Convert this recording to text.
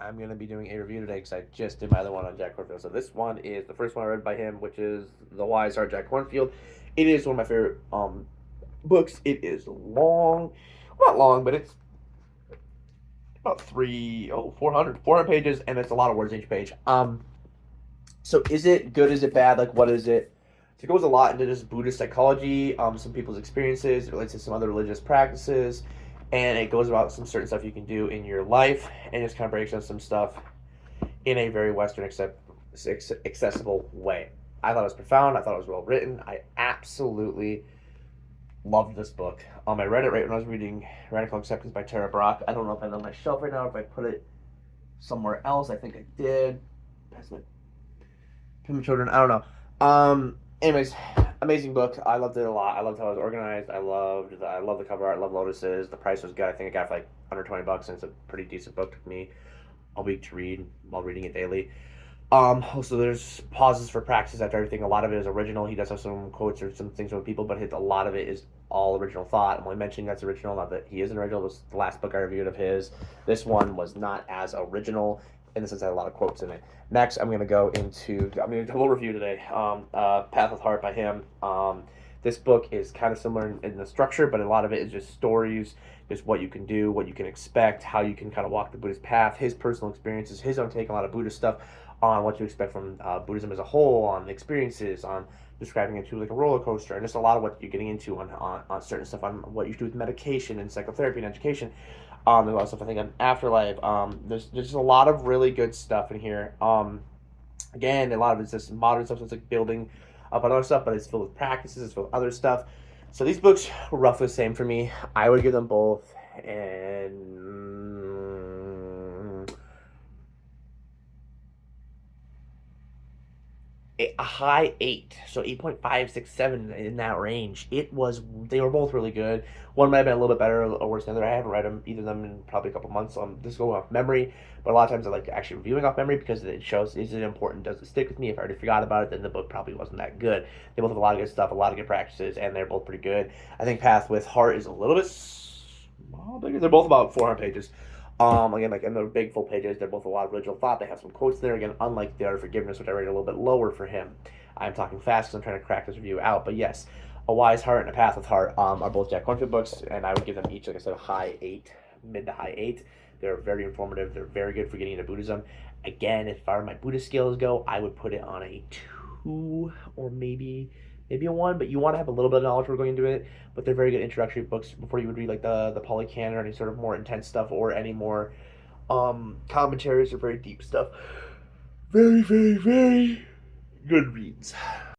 I'm going to be doing a review today because I just did my other one on Jack Kornfield. So this one is the first one I read by him, which is The Wise Heart, Jack Kornfield. It is one of my favorite books. It is long, not long, but it's about 400 pages, and it's a lot of words each page. So is it good? Is it bad? Like, what is it? So it goes a lot into just Buddhist psychology, some people's experiences. It relates to some other religious practices, and it goes about some certain stuff you can do in your life, and just kind of breaks down some stuff in a very Western accessible way. I thought it was profound. I thought it was well written. I absolutely loved this book. I read it right when I was reading Radical Acceptance by Tara Brach. I don't know if I have it on my shelf right now, if I put it somewhere else. I think I did. Pass my children. I don't know. Anyways, amazing book. I loved it a lot. I loved how it was organized. I loved the cover art. I love lotuses. The price was good. I think I got it for like under $20, and it's a pretty decent book. Took me a week to read while reading it daily. Also, there's pauses for practice after everything. A lot of it is original. He does have some quotes or some things from people, but a lot of it is all original thought. I'm only mentioning that's original, not that he is an original. It was the last book I reviewed of his. This one was not as original in the sense that had a lot of quotes in it. Next, I'm going to do a little review today. Path of Heart by him. This book is kind of similar in the structure, but a lot of it is just stories, just what you can do, what you can expect, how you can kind of walk the Buddhist path, his personal experiences, his own take on a lot of Buddhist stuff, on what you expect from Buddhism as a whole, on describing it to like a roller coaster, and just a lot of what you're getting into on certain stuff, on what you do with medication and psychotherapy and education. There's a lot of stuff I think on afterlife. There's just a lot of really good stuff in here. Again, a lot of it's just modern stuff, so it's like building up on other stuff, but it's filled with practices, it's filled with other stuff. So these books were roughly the same for me. I would give them both a high 8, so 8.567 in that range. They were both really good. One might have been a little bit better or worse than the other. I haven't read either of them in probably a couple months, so I'm just going off memory. But a lot of times I like actually reviewing off memory because it shows, is it important, does it stick with me? If I already forgot about it, then the book probably wasn't that good. They both have a lot of good stuff, a lot of good practices, and they're both pretty good. I think Path with Heart is a little bit small, bigger. They're both about 400 pages. Again, like in the big full pages, they're both a lot of original thought. They have some quotes there. Again, unlike The Art of Forgiveness, which I rated a little bit lower for him. I'm talking fast because I'm trying to crack this review out. But yes, A Wise Heart and A Path with Heart are both Jack Kornfield books, and I would give them each, like I said, a high 8, mid to high 8. They're very informative. They're very good for getting into Buddhism. Again, if far my Buddhist skills go, I would put it on a 2 or maybe a 1, but you want to have a little bit of knowledge before going into it. But they're very good introductory books before you would read like the Pali Canon or any sort of more intense stuff or any more commentaries or very deep stuff. Very, very, very good reads.